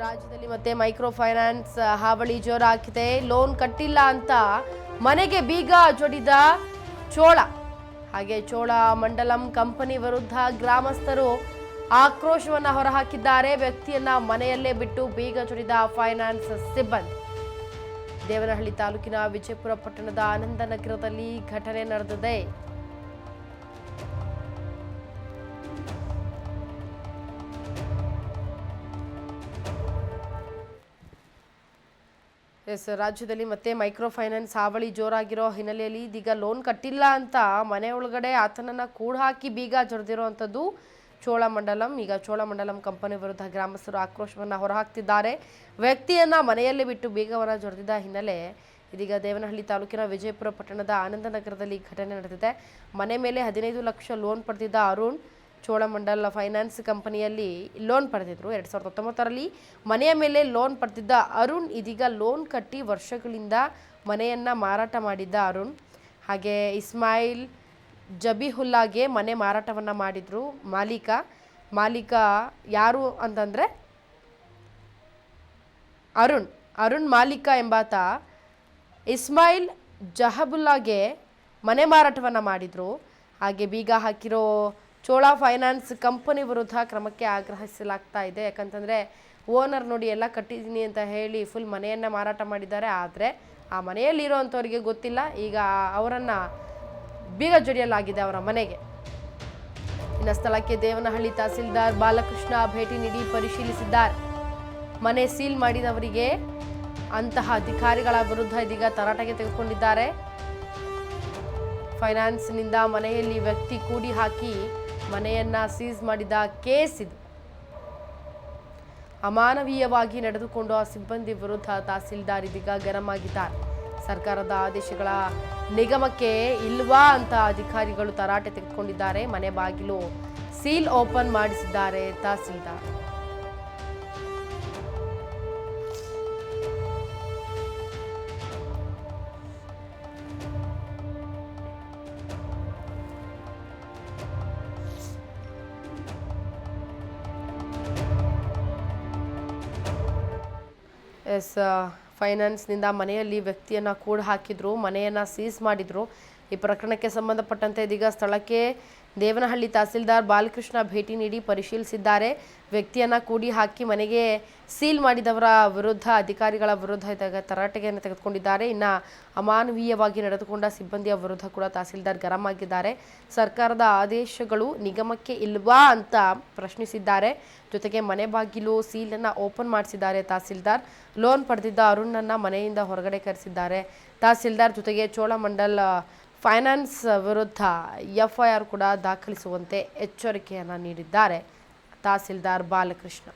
ರಾಜ್ಯದಲ್ಲಿ ಮತ್ತೆ micro finance ಹಾವಳಿ ಜೋರಾಗಿದೆ. ಲೋನ್ ಕಟ್ಟಿಲ್ಲ ಅಂತ ಮನೆಗೆ ಬೀಗ ಜೊಡಿದ ಚೋಳ. ಹಾಗೆ ಚೋಳ ಮಂಡಲಂ ಕಂಪನಿ ವಿರುದ್ಧ ಗ್ರಾಮಸ್ಥರು ಆಕ್ರೋಶವನ್ನ ಹೊರಹಾಕಿದ್ದಾರೆ. ವ್ಯಕ್ತಿಯನ್ನ ಮನೆಯಲ್ಲೇ ಬಿಟ್ಟು ಬೀಗ ಜೊಡಿದ ಫೈನಾನ್ಸ್ ಸಿಬ್ಬಂದಿ. ದೇವನಹಳ್ಳಿ ತಾಲೂಕಿನ ವಿಜಯಪುರ ಪಟ್ಟಣದ ಆನಂದನಗರದಲ್ಲಿ ಘಟನೆ ನಡೆದಿದೆ. ರಾಜ್ಯದಲ್ಲಿ ಮತ್ತೆ ಮೈಕ್ರೋ ಫೈನಾನ್ಸ್ ಹಾವಳಿ ಜೋರಾಗಿರೋ ಹಿನ್ನೆಲೆಯಲ್ಲಿ ಇದೀಗ ಲೋನ್ ಕಟ್ಟಿಲ್ಲ ಅಂತ ಮನೆ ಒಳಗಡೆ ಆತನನ್ನ ಕೂಡ ಹಾಕಿ ಬೀಗ ಜೊಡೆದಿರುವಂಥದ್ದು ಚೋಳಮಂಡಲಂ. ಈಗ ಚೋಳಮಂಡಲಂ ಕಂಪನಿ ವಿರುದ್ಧ ಗ್ರಾಮಸ್ಥರು ಆಕ್ರೋಶವನ್ನ ಹೊರಹಾಕ್ತಿದ್ದಾರೆ. ವ್ಯಕ್ತಿಯನ್ನ ಮನೆಯಲ್ಲೇ ಬಿಟ್ಟು ಬೀಗವನ್ನ ಜೊಡೆದಿದ್ದ ಹಿನ್ನೆಲೆ ಇದೀಗ ದೇವನಹಳ್ಳಿ ತಾಲೂಕಿನ ವಿಜಯಪುರ ಪಟ್ಟಣದ ಆನಂದನಗರದಲ್ಲಿ ಘಟನೆ ನಡೆದಿದೆ. ಮನೆ ಮೇಲೆ 15 ಲಕ್ಷ ಲೋನ್ ಪಡೆದಿದ್ದ ಅರುಣ್ ಚೋಳಮಂಡಲ ಫೈನಾನ್ಸ್ ಕಂಪನಿಯಲ್ಲಿ ಲೋನ್ ಪಡೆದಿದ್ರು. 2019ರಲ್ಲಿ ಮನೆಯ ಮೇಲೆ ಲೋನ್ ಪಡೆದಿದ್ದ ಅರುಣ್ ಇದೀಗ ಲೋನ್ ಕಟ್ಟಿ ವರ್ಷಗಳಿಂದ ಮನೆಯನ್ನ ಮಾರಾಟ ಮಾಡಿದ್ದ ಅರುಣ್. ಹಾಗೆ ಇಸ್ಮಾಯಿಲ್ ಜಬಿಹುಲ್ಲಾಗೆ ಮನೆ ಮಾರಾಟವನ್ನ ಮಾಡಿದ್ರು. ಮಾಲೀಕ ಯಾರು ಅಂತಂದ್ರೆ ಅರುಣ್ ಮಾಲೀಕ ಎಂಬಾತ ಇಸ್ಮಾಯಿಲ್ ಜಹಬುಲ್ಲಾಗೆ ಮನೆ ಮಾರಾಟವನ್ನ ಮಾಡಿದ್ರು. ಹಾಗೆ ಬೀಗ ಹಾಕಿರೋ ಚೋಳ ಫೈನಾನ್ಸ್ ಕಂಪನಿ ವಿರುದ್ಧ ಕ್ರಮಕ್ಕೆ ಆಗ್ರಹಿಸಲಾಗ್ತಾ ಇದೆ. ಯಾಕಂತಂದರೆ ಓನರ್ ನೋಡಿ ಎಲ್ಲ ಕಟ್ಟಿದ್ದೀನಿ ಅಂತ ಹೇಳಿ ಫುಲ್ ಮನೆಯನ್ನು ಮಾರಾಟ ಮಾಡಿದ್ದಾರೆ. ಆದರೆ ಆ ಮನೆಯಲ್ಲಿರೋವಂಥವ್ರಿಗೆ ಗೊತ್ತಿಲ್ಲ. ಈಗ ಅವರನ್ನು ಬೀಗ ಜಡಿಯಲಾಗಿದೆ ಅವರ ಮನೆಗೆ. ಇನ್ನು ಸ್ಥಳಕ್ಕೆ ದೇವನಹಳ್ಳಿ ತಹಸೀಲ್ದಾರ್ ಬಾಲಕೃಷ್ಣ ಭೇಟಿ ನೀಡಿ ಪರಿಶೀಲಿಸಿದ್ದಾರೆ. ಮನೆ ಸೀಲ್ ಮಾಡಿದವರಿಗೆ ಅಂತಹ ಅಧಿಕಾರಿಗಳ ವಿರುದ್ಧ ಇದೀಗ ತರಾಟೆಗೆ ತೆಗೆದುಕೊಂಡಿದ್ದಾರೆ. ಫೈನಾನ್ಸ್ನಿಂದ ಮನೆಯಲ್ಲಿ ವ್ಯಕ್ತಿ ಕೂಡಿ ಹಾಕಿ ಮನೆಯನ್ನ ಸೀಸ್ ಮಾಡಿದ ಕೇಸ್ ಇದು. ಅಮಾನವೀಯವಾಗಿ ನಡೆದುಕೊಂಡು ಆ ಸಿಬ್ಬಂದಿ ವಿರುದ್ಧ ತಹಸೀಲ್ದಾರ್ ಇದೀಗ ಗರಂ ಆಗಿದ್ದಾರೆ. ಸರ್ಕಾರದ ಆದೇಶಗಳ ನಿಗಮಕ್ಕೆ ಇಲ್ವಾ ಅಂತ ಅಧಿಕಾರಿಗಳು ತರಾಟೆ ತೆಗೆದುಕೊಂಡಿದ್ದಾರೆ. ಮನೆ ಬಾಗಿಲು ಸೀಲ್ ಓಪನ್ ಮಾಡಿಸಿದ್ದಾರೆ ತಹಸೀಲ್ದಾರ್. ಫೈನಾನ್ಸ್ನಿಂದ ಮನೆಯಲ್ಲಿ ವ್ಯಕ್ತಿಯನ್ನು ಕೂಡ ಹಾಕಿದ್ರು, ಮನೆಯನ್ನು ಸೀಸ್ ಮಾಡಿದ್ರು. ಈ ಪ್ರಕರಣಕ್ಕೆ ಸಂಬಂಧಪಟ್ಟಂತೆ ಇದೀಗ ಸ್ಥಳಕ್ಕೆ ದೇವನಹಳ್ಳಿ ತಹಸೀಲ್ದಾರ್ ಬಾಲಕೃಷ್ಣ ಭೇಟಿ ನೀಡಿ ಪರಿಶೀಲಿಸಿದ್ದಾರೆ. ವ್ಯಕ್ತಿಯನ್ನು ಕೂಡಿ ಹಾಕಿ ಮನೆಗೆ ಸೀಲ್ ಮಾಡಿದವರ ವಿರುದ್ಧ ಅಧಿಕಾರಿಗಳ ವಿರುದ್ಧ ಇದಾಗ ತರಾಟೆಯನ್ನು ತೆಗೆದುಕೊಂಡಿದ್ದಾರೆ. ಇನ್ನು ಅಮಾನವೀಯವಾಗಿ ನಡೆದುಕೊಂಡ ಸಿಬ್ಬಂದಿಯ ವಿರುದ್ಧ ಕೂಡ ತಹಸೀಲ್ದಾರ್ ಗರಂ ಆಗಿದ್ದಾರೆ. ಸರ್ಕಾರದ ಆದೇಶಗಳು ನಿಗಮಕ್ಕೆ ಇಲ್ವಾ ಅಂತ ಪ್ರಶ್ನಿಸಿದ್ದಾರೆ. ಜೊತೆಗೆ ಮನೆ ಬಾಗಿಲು ಸೀಲನ್ನು ಓಪನ್ ಮಾಡಿಸಿದ್ದಾರೆ ತಹಸೀಲ್ದಾರ್. ಲೋನ್ ಪಡೆದಿದ್ದ ಅರುಣನ್ನ ಮನೆಯಿಂದ ಹೊರಗಡೆ ಕರೆಸಿದ್ದಾರೆ ತಹಸೀಲ್ದಾರ್. ಜೊತೆಗೆ ಚೋಳಮಂಡಲ ಫೈನಾನ್ಸ್ ವಿರುದ್ಧ FIR ಕೂಡ ದಾಖಲಿಸುವಂತೆ ಎಚ್ಚರಿಕೆಯನ್ನು ನೀಡಿದ್ದಾರೆ ತಹಸೀಲ್ದಾರ್ ಬಾಲಕೃಷ್ಣ.